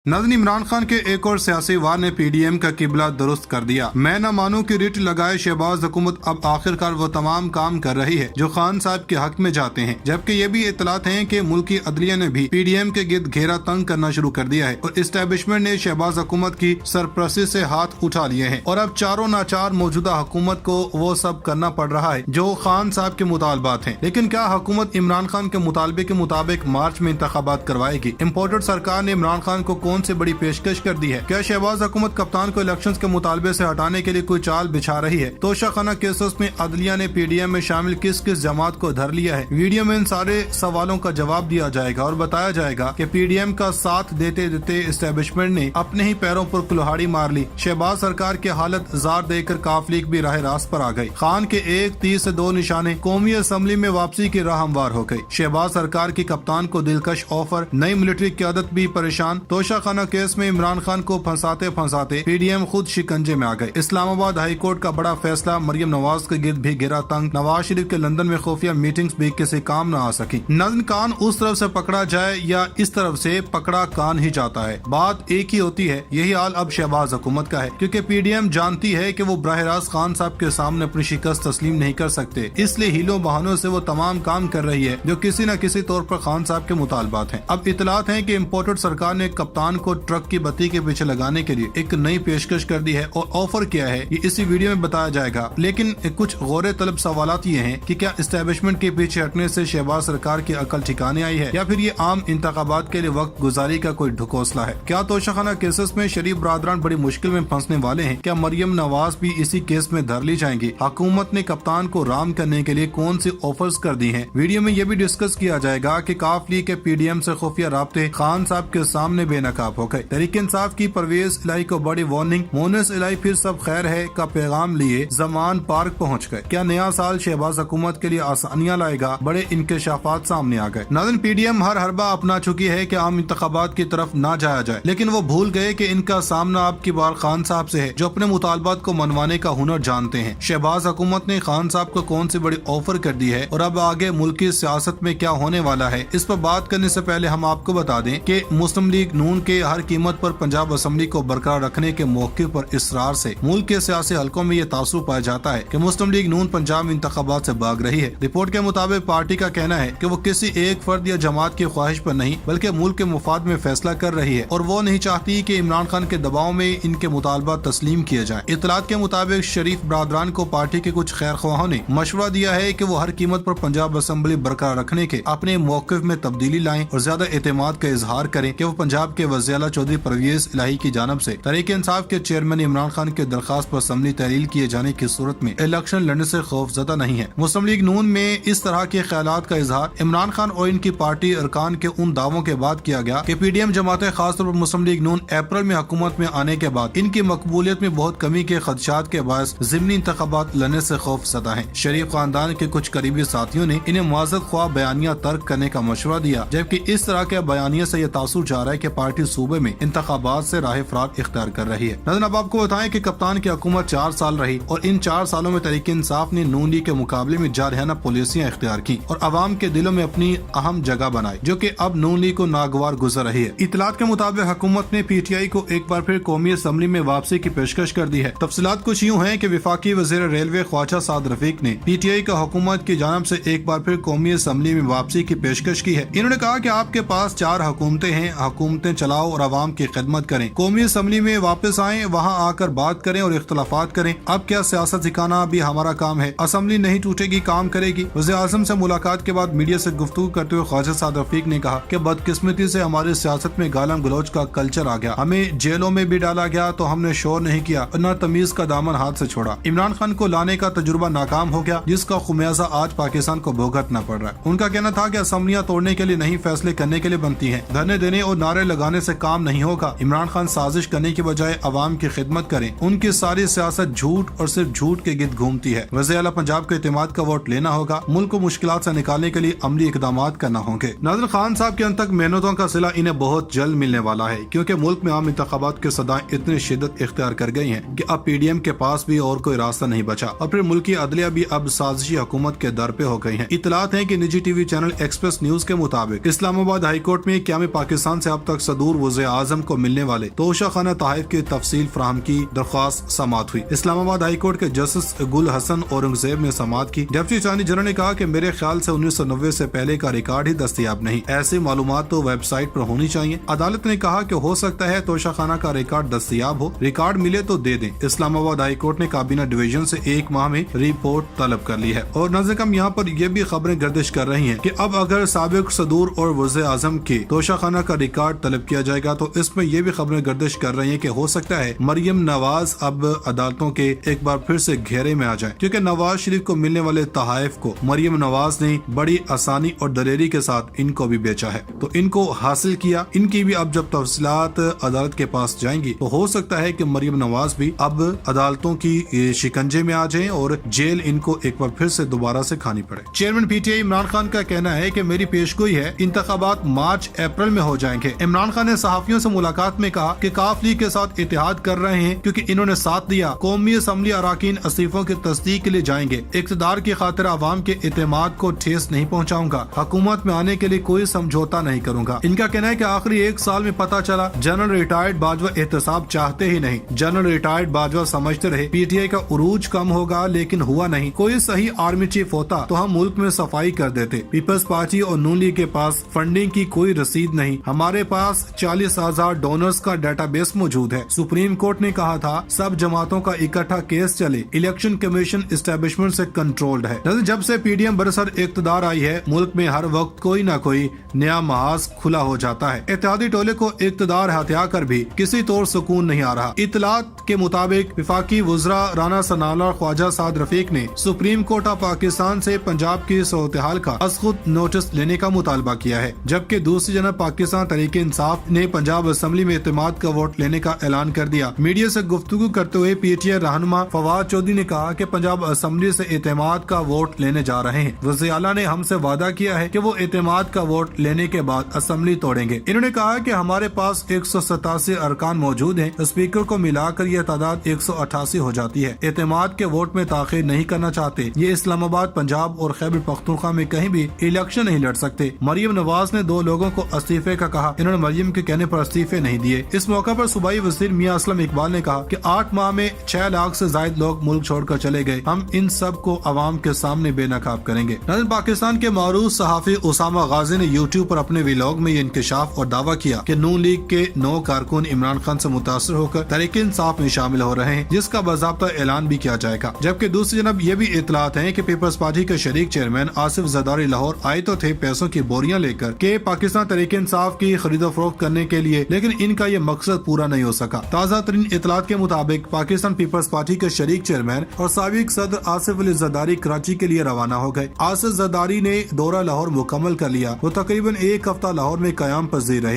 नाज़रीन, इमरान खान के एक और सियासी वार ने PDM का किबला दुरुस्त कर दिया। मैं न मानूं कि रिट लगाए शहबाज हुकूमत अब आखिरकार वो तमाम काम कर रही है जो खान साहब के हक में जाते हैं, जबकि ये भी इतलात हैं कि मुल्की अदलिया ने भी PDM के गिर्द घेरा तंग करना शुरू कर दिया है और इस्टेब्लिशमेंट ने शहबाज हुकूमत की सरपरस्ती से हाथ उठा लिए हैं और अब चारों नाचार मौजूदा हुकूमत को वो सब करना पड़ रहा है जो खान साहब के मुतालबात हैं। लेकिन क्या हुकूमत इमरान खान के मुतालबे के मुताबिक मार्च में इंतखाबात करवाएगी? इम्पोर्टेड सरकार ने इमरान खान को कौन सी बड़ी पेशकश कर दी है? क्या शहबाज हुकूमत कप्तान को इलेक्शंस के मुतालबे से हटाने के लिए कोई चाल बिछा रही है? तोशाखाना केसेस में अदलिया ने PDM में शामिल किस किस जमात को धर लिया है? वीडियो में इन सारे सवालों का जवाब दिया जाएगा और बताया जाएगा कि PDM का साथ देते देते इस्टेब्लिशमेंट ने अपने ही पैरों पर कुल्हाड़ी मार ली। शहबाज सरकार की हालत जार देकर काफ लीग भी राह रास्त पर आ गई। खान के एक तीर से दो निशाने, कौमी असम्बली में वापसी की राह हमवार हो गई। शहबाज सरकार की कप्तान को दिलकश ऑफर, नई मिलिट्री क़यादत भी परेशान। तोशाखाना केस में इमरान खान को फंसाते फंसाते PDM खुद शिकंजे में आ गए। इस्लामाबाद हाई कोर्ट का बड़ा फैसला, मरियम नवाज के गिर्द भी गिरा तंग। नवाज शरीफ के लंदन में खुफिया मीटिंग्स भी किसी काम न आ सकी। नाज़रीन, कान उस तरफ से पकड़ा जाए या इस तरफ से पकड़ा कान ही जाता है, बात एक ही होती है। यही हाल अब शहबाज हुकूमत का है, क्योंकि PDM जानती है कि वो बराह रास्त खान साहब के सामने अपनी शिकस्त तस्लीम नहीं कर सकते, इसलिए हीलों बहानों से वो तमाम काम कर रही है जो किसी न किसी तौर पर खान साहब के मुतालबात हैं। अब इतलात हैं कि इम्पोर्टेड सरकार ने कप्तान को ट्रक की बत्ती के पीछे लगाने के लिए एक नई पेशकश कर दी है और ऑफर किया है। ये इसी वीडियो में बताया जाएगा। लेकिन कुछ गौर तलब सवालात ये हैं कि क्या इस्टेब्लिशमेंट के पीछे हटने से शहबाज सरकार की अकल ठिकाने आई है या फिर ये आम इंतखाबात के लिए वक्त गुजारी का कोई ढकोसला है? क्या तोशाखाना केसेस में शरीफ बरादरान बड़ी मुश्किल में फंसने वाले हैं? क्या मरियम नवाज भी इसी केस में धर ली जाएंगी? हुकूमत ने कप्तान को राम करने के लिए कौन सी ऑफर्स कर दी हैं? वीडियो में ये भी डिस्कस किया जाएगा कि काफ लीग के PDM से खुफिया राब्ते खान साहब के सामने बेनकाब हो गए। तहरीक इंसाफ की परवेज इलाही को बड़ी वार्निंग, मोनस इलाही फिर सब खैर है का पैगाम लिए जमान पार्क पहुँच गए। क्या नया साल शहबाज हुकूमत के लिए आसानियाँ लाएगा? बड़े इंकशाफात सामने आ गए। नाज़रीन, PDM हर हरबा अपना चुकी है कि आम इंतखाबात की तरफ ना जाया जाए, लेकिन वो भूल गए कि इनका सामना अब की बार खान साहब से है जो अपने मुतालबात को मनवाने का हुनर जानते हैं। शहबाज हुकूमत ने खान साहब को कौन सी बड़ी ऑफर कर दी है और अब आगे मुल्क की सियासत में क्या होने वाला है, इस पर बात करने से पहले हम आपको बता दें कि मुस्लिम लीग नून के हर कीमत पर पंजाब असम्बली को बरकरार रखने के मौके पर इसरार से मुल्क के सियासी हलकों में ये तासुर पाया जाता है कि मुस्लिम लीग नून पंजाब इंतखाबात से भाग रही है। रिपोर्ट के मुताबिक पार्टी का कहना है कि वो किसी एक फर्द या जमात की ख्वाहिश पर नहीं बल्कि मुल्क के मुफाद में फैसला कर रही है और वो नहीं चाहती कि इमरान खान के दबाव में इनके मुतालबात तस्लीम किए जाएं। इतलात के मुताबिक शरीफ बरादरान को पार्टी के कुछ खैर ख्वाहों ने मशवरा दिया है कि वो हर कीमत पर पंजाब असम्बली बरकरार रखने के अपने मौक़िफ़ में तब्दीली लाएं और ज्यादा एतमाद का इजहार करें कि वो पंजाब के वज़ीर आला चौधरी परवेज इलाही की जानब से तहरीक इंसाफ के चेयरमैन इमरान खान के दरखास्त पर असम्बली तहलील किए जाने की सूरत में इलेक्शन लड़ने से खौफजदा नहीं है। मुस्लिम लीग नून में इस तरह के ख्यालात का इजहार इमरान खान और इनकी पार्टी अरकान के उन दावों के बाद किया गया कि PDM जमातें खासतौर पर मुस्लिम लीग नून अप्रैल में हुकूमत में आने के बाद इनकी मकबूलियत में बहुत कमी के खदशात के बायस ज़िमनी इंतखाबात लड़ने से खौफजदा है। शरीफ खानदान के कुछ करीबी साथियों ने इन्हें मुआज़्ज़त ख्वाह बयानिया तर्क करने का मशवरा दिया, जबकि इस तरह के बयानिया से यह तासुर जा रहा है कि पार्टी सूबे में इंतखाबात से राह फरार इख्तियार कर रही है। नाज़रीन, अब आपको बताएं कि कप्तान की हुकूमत 4 साल रही और इन 4 सालों में तहरीक इंसाफ ने नून लीग के मुकाबले में जारहाना पॉलिसियां इख्तियार की और अवाम के दिलों में अपनी अहम जगह बनाई, जो कि अब नून लीग को नागवार गुजर रही है। इतलात के मुताबिक हुकूमत ने PTI को एक बार फिर कौमी असम्बली में वापसी की पेशकश कर दी है। तफसीलात कुछ यूँ हैं कि वफाकी वज़ीर रेलवे ख्वाजा साद रफीक ने PTI का हुकूमत की जानिब से एक बार फिर कौमी असम्बली में वापसी की पेशकश की है। इन्होंने कहा कि आपके पास 4 हुकूमतें हैं, हुकूमतें चलाओ और अवाम की खिदमत करें। कौमी असम्बली में वापस आएं, वहाँ आकर बात करें और इख्तलाफात करें। अब क्या सियासत सिखाना भी हमारा काम है? असम्बली नहीं टूटेगी, काम करेगी। वज़ीर आज़म से मुलाकात के बाद मीडिया से गुफ्तगू करते हुए ख्वाजा साद रफीक ने कहा कि बदकिस्मती से हमारी सियासत में गालम गलौज का कल्चर आ गया, हमें जेलों में भी डाला गया तो हमने शोर नहीं किया और न तमीज का दामन हाथ से छोड़ा। इमरान खान को लाने का तजुर्बा नाकाम हो गया, जिसका खुमियाजा आज पाकिस्तान को भुगतना पड़ रहा है। उनका कहना था कि असम्बलियां तोड़ने के लिए नहीं, फैसले करने के लिए बनती हैं। धरने देने और नारे लगाने से काम नहीं होगा। इमरान खान साजिश करने की बजाय अवाम की खिदमत करें। उनकी सारी सियासत झूठ और सिर्फ झूठ के गिर्द घूमती है। वज़ीर आला पंजाब के एतमाद का वोट लेना होगा। मुल्क को मुश्किलात से निकालने के लिए अमली इकदामात करना होंगे। नाज़रीन, खान साहब के अंत तक मेहनतों का सिला इन्हें बहुत जल्द मिलने वाला है, क्योंकि मुल्क में आम इंतखाबात की सदाएं इतनी शिद्दत इख्तियार कर गई हैं कि अब PDM के पास भी और कोई रास्ता नहीं बचा और फिर मुल्की अदलिया भी अब साजिशी हुकूमत के दर पे हो गई है। इतलात है कि निजी TV चैनल एक्सप्रेस न्यूज के मुताबिक इस्लामाबाद हाई कोर्ट में क़याम पाकिस्तान से अब तक सदूर वज़ीर आज़म को मिलने वाले तोशा खाना तहफ़ की तफसील फराहम की दरख्वास्त समाअत हुई। इस्लामाबाद हाई कोर्ट के जस्टिस गुल हसन औरंगजेब ने समाअत की। डिप्टी अटॉर्नी जनरल ने कहा कि मेरे ख्याल से 1990 से पहले का रिकॉर्ड ही दस्तयाब नहीं, ऐसी मालूमात तो वेबसाइट पर होनी चाहिए। अदालत ने कहा कि हो सकता है तोशा खाना का रिकॉर्ड दस्तयाब हो, रिकॉर्ड मिले तो दे दें। इस्लामाबाद हाई कोर्ट ने काबीना डिवीजन से 1 माह में रिपोर्ट तलब कर ली है। और नज़र कम यहाँ पर यह भी खबरें गर्दिश कर रही हैं कि अब अगर साबिक सदूर और वज़ीर आज़म के तोशा खाना का रिकॉर्ड तलब किया जाएगा तो इसमें यह भी खबरें गर्दिश कर रही हैं कि हो सकता है मरियम नवाज अब अदालतों के एक बार फिर से घेरे में आ जाए, क्योंकि नवाज शरीफ को मिलने वाले तहफ़ को मरियम नवाज ने बड़ी आसानी और दलेरी के साथ इनको भी बेचा है, तो इनको हासिल किया। इनकी भी अब जब तफसीलात अदालत के पास जाएंगी तो हो सकता है कि मरियम नवाज भी अब अदालतों की शिकंजे में आ जाएं और जेल इनको एक बार फिर से दोबारा से खानी पड़े। चेयरमैन पीटीआई इमरान खान का कहना है कि मेरी पेशगोई है इंतखाबात मार्च अप्रैल में हो जाएंगे। इमरान खान ने सहाफियों से मुलाकात में कहा कि काफ लीग के साथ इत्तेहाद कर रहे हैं क्योंकि इन्होंने साथ दिया। कौमी असम्बली अराकीन इस्तीफों की तस्दीक के लिए जाएंगे। इक़्तिदार की खातिर आवाम के एतमाद को ठेस नहीं पहुँचाऊंगा। हुकूमत में आने के लिए कोई समझौता नहीं करूंगा। इनका कहना है कि आखिरी 1 साल में पता चला जनरल रिटायर्ड बाजवा एहतसाब चाहते ही नहीं। जनरल रिटायर्ड बाजवा समझते रहे पीटीआई का उरूज कम होगा, लेकिन हुआ नहीं। कोई सही आर्मी चीफ होता तो हम मुल्क में सफाई कर देते। पीपल्स पार्टी और नून लीग के पास फंडिंग की कोई रसीद नहीं। हमारे पास 40,000 डोनर्स का डेटाबेस मौजूद है। सुप्रीम कोर्ट ने कहा था सब जमातों का इकट्ठा केस चले। इलेक्शन कमीशन एस्टेब्लिशमेंट से कंट्रोल्ड है। जब से पीडीएम बरसर इक़्तिदार आई है, मुल्क में हर वक्त कोई न कोई नया महाज खुला हो जाता है। इत्तेहादी टोले को इक़्तिदार हत्या कर भी किसी तौर सुकून नहीं आ रहा। इतलात के मुताबिक विफाकी वज़रा राना सनाउल्लाह और ख्वाजा साद रफीक ने सुप्रीम कोर्ट ऑफ पाकिस्तान से पंजाब की सूरत-ए-हाल का खुद नोटिस लेने का मुतालबा किया है, जबकि दूसरी जानब पाकिस्तान तहरीक इंसाफ ने पंजाब असेंबली में एतमाद का वोट लेने का ऐलान कर दिया। मीडिया से गुफ्तगू करते हुए पीटीआई रहनुमा फवाद चौधरी ने कहा कि पंजाब असेंबली से एतमाद का वोट लेने जा रहे हैं। वज़ीर आला ने हमसे वादा किया है कि वो एतमाद का वोट लेने के बाद असेंबली तोड़ेंगे। इन्होंने कहा कि हमारे पास 187 अरकान मौजूद हैं। स्पीकर को मिलाकर यह तादाद 188 हो जाती है। एतमाद के वोट में ताखीर नहीं करना चाहते। ये इस्लामाबाद, पंजाब और खैबर पख्तूनख्वा में कहीं भी इलेक्शन नहीं लड़ सकते। मरियम नवाज ने 2 लोगों को इस्तीफे का कहा। इन्होंने मरियम के कहने पर इस्तीफे नहीं दिए। इस मौके पर सूबाई वज़ीर मियां असलम इकबाल ने कहा कि 8 माह में 6 लाख से ज्यादा लोग मुल्क छोड़कर चले गए। हम इन सब को अवाम के सामने बेनकाब करेंगे। पाकिस्तान के मारूफ सहाफी उसामा गाजी ने यूट्यूब पर अपने व्लॉग में ये इंकशाफ और दावा किया कि नून लीग के 9 कारकुन इमरान खान से मुतासर होकर तहरीक इंसाफ में शामिल हो रहे हैं, जिसका बाज़ाब्ता ऐलान भी किया जाएगा। जबकि दूसरी जनब ये भी इतलात है कि पीपल्स पार्टी के शरीक चेयरमैन आसिफ जरदारी लाहौर आए तो थे पैसों की बोरियां लेकर के पाकिस्तान तहरीक इंसाफ की खरीदो फरोख्त करने के लिए, लेकिन इनका ये मकसद पूरा नहीं हो सका। ताज़ा तरीन इतलात के मुताबिक पाकिस्तान पीपल्स पार्टी के शरीक चेयरमैन और साबिक सदर आसिफ अली जरदारी कराची के लिए रवाना हो गए। आसिफ जरदारी ने दौरा लाहौर मुकम्मल कर लिया। वो तकरीबन 1 हफ्ता लाहौर में क़याम पज़ीर रहे।